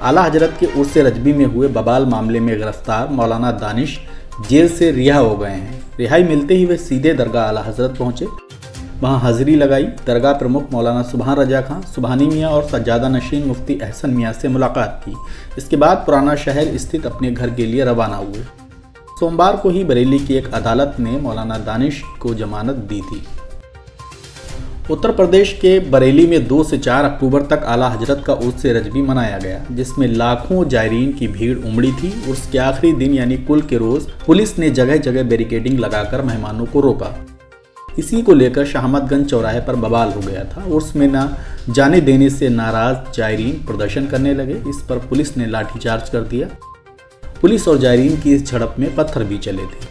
आला हजरत के उर्स रजबी में हुए बवाल मामले में गिरफ्तार मौलाना दानिश जेल से रिहा हो गए हैं। रिहाई मिलते ही वे सीधे दरगाह आला हजरत पहुंचे, वहां हाजिरी लगाई। दरगाह प्रमुख मौलाना सुभान रजा खां, सुबहानी मियाँ और सज्जादा नशीन मुफ्ती अहसन मियाँ से मुलाकात की। इसके बाद पुराना शहर स्थित अपने घर के लिए रवाना हुए। सोमवार को ही बरेली की एक अदालत ने मौलाना दानिश को जमानत दी थी। उत्तर प्रदेश के बरेली में 2 से 4 अक्टूबर तक आला हजरत का उर्स रजबी मनाया गया, जिसमें लाखों जायरीन की भीड़ उमड़ी थी। उर्स के आखिरी दिन यानी कुल के रोज पुलिस ने जगह जगह बैरिकेडिंग लगाकर मेहमानों को रोका। इसी को लेकर शाहमदगंज चौराहे पर बवाल हो गया था। उर्स में न जाने देने से नाराज जायरीन प्रदर्शन करने लगे। इस पर पुलिस ने लाठीचार्ज कर दिया। पुलिस और जायरीन की इस झड़प में पत्थर भी चले थे।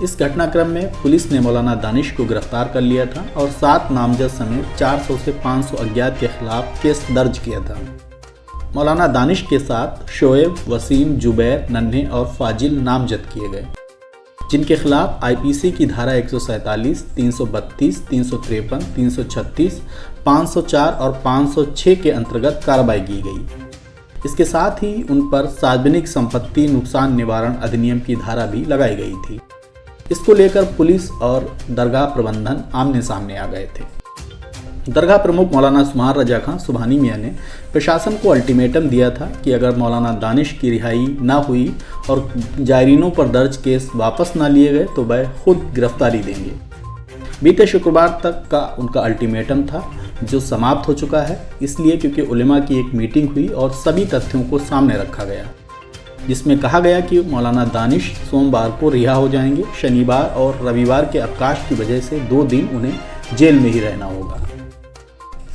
इस घटनाक्रम में पुलिस ने मौलाना दानिश को गिरफ्तार कर लिया था और 7 नामजद समेत 400 से 500 अज्ञात के खिलाफ केस दर्ज किया था। मौलाना दानिश के साथ शोएब, वसीम, जुबैर, नन्हे और फाजिल नामजद किए गए, जिनके खिलाफ आईपीसी की धारा 147, 332, 353, 336, 504 और 506 के अंतर्गत कार्रवाई की गई। इसके साथ ही उन पर सार्वजनिक संपत्ति नुकसान निवारण अधिनियम की धारा भी लगाई गई थी। इसको लेकर पुलिस और दरगाह प्रबंधन आमने सामने आ गए थे। दरगाह प्रमुख मौलाना सुभान रजा खां, सुबहानी मियाँ ने प्रशासन को अल्टीमेटम दिया था कि अगर मौलाना दानिश की रिहाई ना हुई और जायरीनों पर दर्ज केस वापस ना लिए गए तो वह खुद गिरफ्तारी देंगे। बीते शुक्रवार तक का उनका अल्टीमेटम था, जो समाप्त हो चुका है, इसलिए क्योंकि उलेमा की एक मीटिंग हुई और सभी तथ्यों को सामने रखा गया, जिसमें कहा गया कि मौलाना दानिश सोमवार को रिहा हो जाएंगे। शनिवार और रविवार के अवकाश की वजह से 2 दिन उन्हें जेल में ही रहना होगा।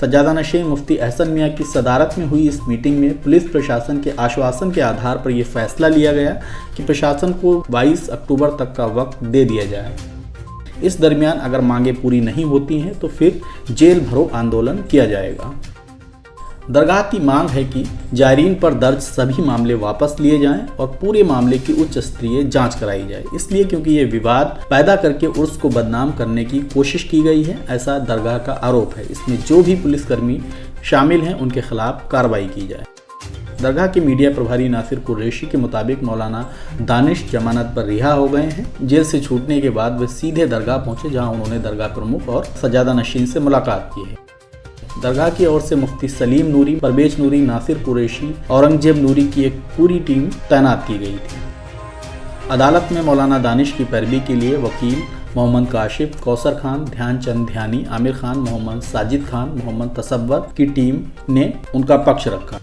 सज्जादा नशीन मुफ्ती अहसन मियाँ की सदारत में हुई इस मीटिंग में पुलिस प्रशासन के आश्वासन के आधार पर यह फैसला लिया गया कि प्रशासन को 22 अक्टूबर तक का वक्त दे दिया जाए। इस दरमियान अगर मांगे पूरी नहीं होती हैं तो फिर जेल भरो आंदोलन किया जाएगा। दरगाह की मांग है कि जायरीन पर दर्ज सभी मामले वापस लिए जाएं और पूरे मामले की उच्च स्तरीय जांच कराई जाए, इसलिए क्योंकि ये विवाद पैदा करके उर्स को बदनाम करने की कोशिश की गई है, ऐसा दरगाह का आरोप है। इसमें जो भी पुलिसकर्मी शामिल हैं उनके खिलाफ कार्रवाई की जाए। दरगाह के मीडिया प्रभारी नासिर कुरैशी के मुताबिक मौलाना दानिश जमानत पर रिहा हो गए हैं। जेल से छूटने के बाद वे सीधे दरगाह पहुंचे, जहां उन्होंने दरगाह प्रमुख और सज्जादा नशीन से मुलाकात की है। दरगाह की ओर से मुफ्ती सलीम नूरी, परवेज नूरी, नासिर कुरैशी, औरंगजेब नूरी की एक पूरी टीम तैनात की गई थी। अदालत में मौलाना दानिश की पैरवी के लिए वकील मोहम्मद काशिफ, कौसर खान, ध्यानचंद ध्यानी, आमिर खान, मोहम्मद साजिद खान, मोहम्मद तसव्वुर की टीम ने उनका पक्ष रखा।